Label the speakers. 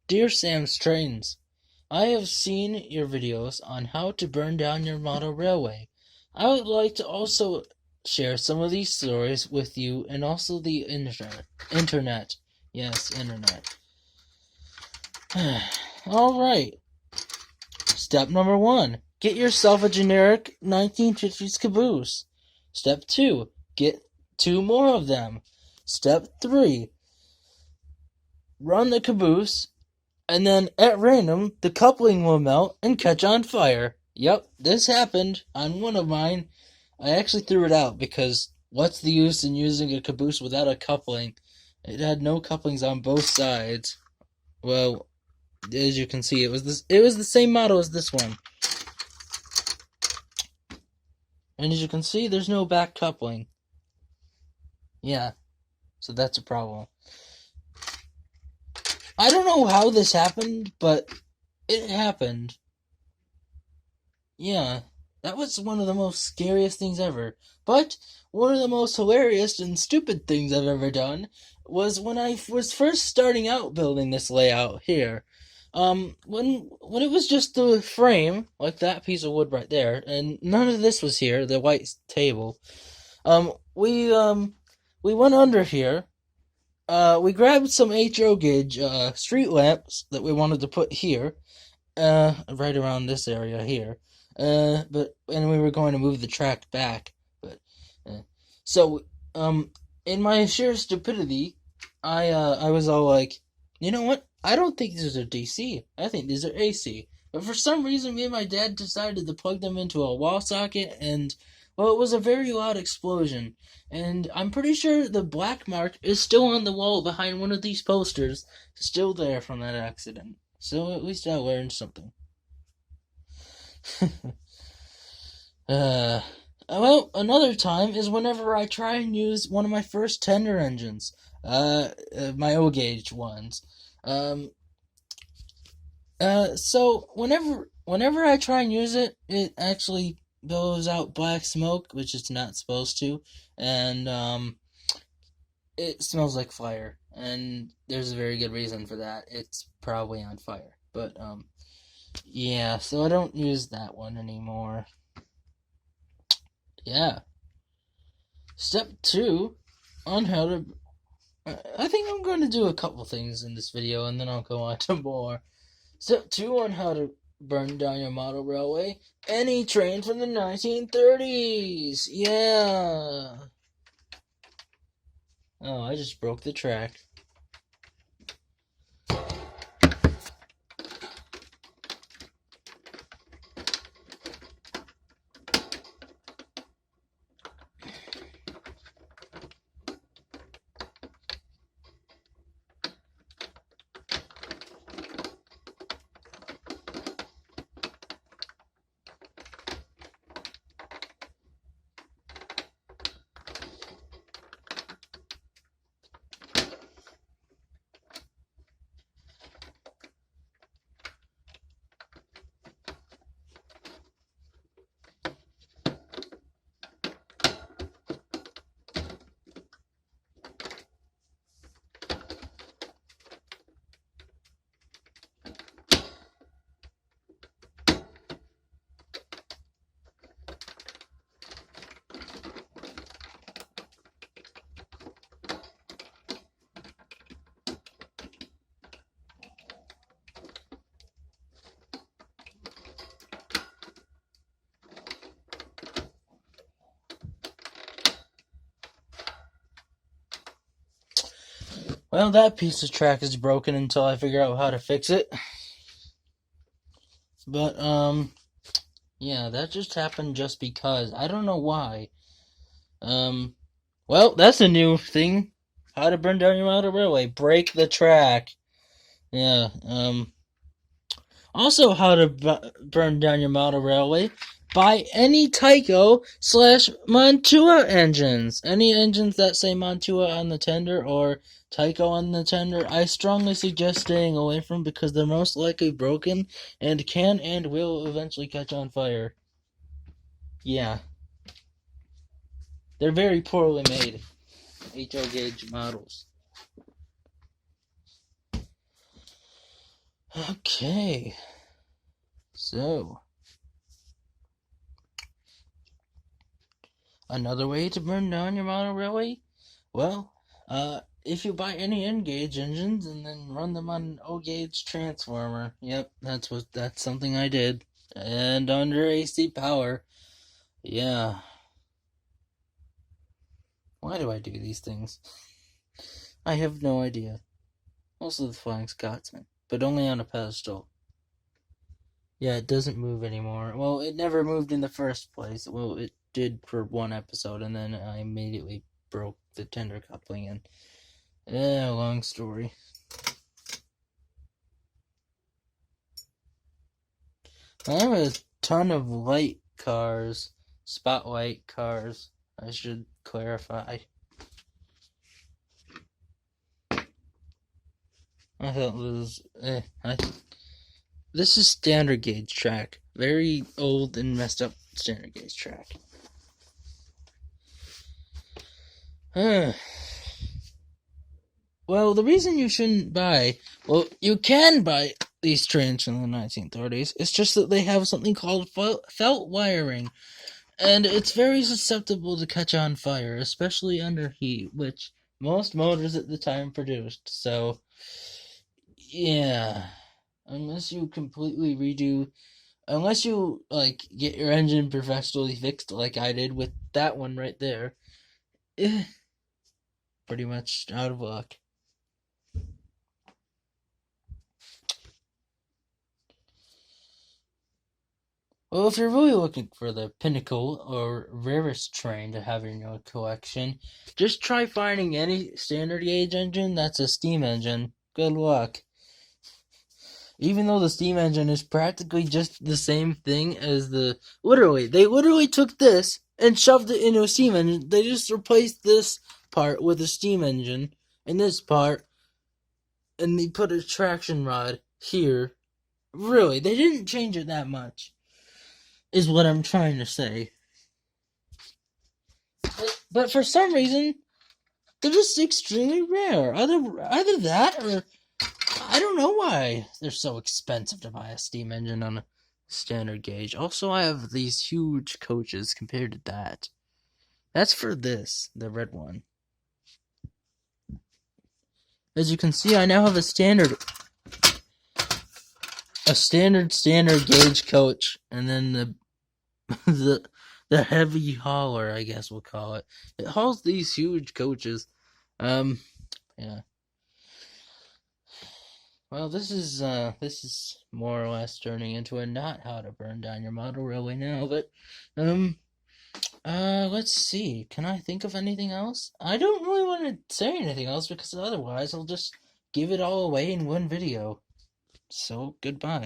Speaker 1: Dear Sam's Trains, I have seen your videos on how to burn down your model railway. I would like to also share some of these stories with you and also the internet. Yes, internet. Alright. Step number 1. Get yourself a generic 1950s caboose. Step 2. Get 2 more of them. Step 3. Run the caboose, and then at random, the coupling will melt and catch on fire. Yep, this happened on one of mine. I actually threw it out because what's the use in using a caboose without a coupling? It had no couplings on both sides. Well, as you can see, it was the same model as this one. And as you can see, there's no back coupling. Yeah, so that's a problem. I don't know how this happened, but it happened. Yeah, that was one of the most scariest things ever. But one of the most hilarious and stupid things I've ever done was when I was first starting out building this layout here. When it was just the frame, like that piece of wood right there, and none of this was here, the white table. Um, we um we went under here. We grabbed some HO gauge street lamps that we wanted to put here, right around this area here. And we were going to move the track back, but so in my sheer stupidity, I was all like, you know what? I don't think these are DC. I think these are AC. But for some reason, me and my dad decided to plug them into a wall socket, and well, it was a very loud explosion. And I'm pretty sure the black mark is still on the wall behind one of these posters, still there from that accident. So at least I learned something. uh, well, another time is whenever I try and use one of my first tender engines, my O gauge ones. Um, so whenever I try and use it, it actually blows out black smoke, which it's not supposed to, and it smells like fire, and there's a very good reason for that. It's probably on fire, but yeah, so I don't use that one anymore. Yeah. Step 2 on how to. I think I'm going to do a couple things in this video and then I'll go on to more. Step 2 on how to burn down your model railway. Any train from the 1930s! Yeah! Oh, I just broke the track. Well, that piece of track is broken until I figure out how to fix it. But, yeah, that just happened just because. I don't know why. Um, well, that's a new thing. How to burn down your model railway. Break the track. Yeah, also how to burn down your model railway. Buy any Tyco / Mantua engines. Any engines that say Mantua on the tender or Tyco on the tender, I strongly suggest staying away from because they're most likely broken and can and will eventually catch on fire. Yeah. They're very poorly made. HO gauge models. Okay. So, another way to burn down your model railway? Well, if you buy any N-gauge engines and then run them on an O-gauge transformer. Yep, that's something I did. And under AC power. Yeah. Why do I do these things? I have no idea. Also the Flying Scotsman, but only on a pedestal. Yeah, it doesn't move anymore. Well, it never moved in the first place. Well, it did for one episode, and then I immediately broke the tender coupling, and long story. I have a ton of light cars, spotlight cars, I should clarify. I thought this is standard gauge track. Very old and messed up standard gauge track. Well, the reason you shouldn't buy, well, you can buy these trains from the 1930s. It's just that they have something called felt wiring, and it's very susceptible to catch on fire, especially under heat, which most motors at the time produced. So, yeah, unless you get your engine professionally fixed like I did with that one right there, pretty much out of luck. Well, if you're really looking for the pinnacle or rarest train to have in your collection, just try finding any standard gauge engine that's a steam engine. Good luck. Even though the steam engine is practically just the same thing as they literally took this and shoved it into a steam engine. They just replaced this part with a steam engine and this part, and they put a traction rod here. Really, they didn't change it that much, is what I'm trying to say. But for some reason, they're just extremely rare. Either that or I don't know why they're so expensive to buy a steam engine on a standard gauge. Also, I have these huge coaches compared to that. That's for the red one. As you can see, I now have a standard gauge coach, and then the heavy hauler, I guess we'll call it. It hauls these huge coaches. Yeah. Well, this is more or less turning into a not how to burn down your model railway now, but let's see. Can I think of anything else? I don't really want to say anything else because otherwise I'll just give it all away in one video. So, goodbye.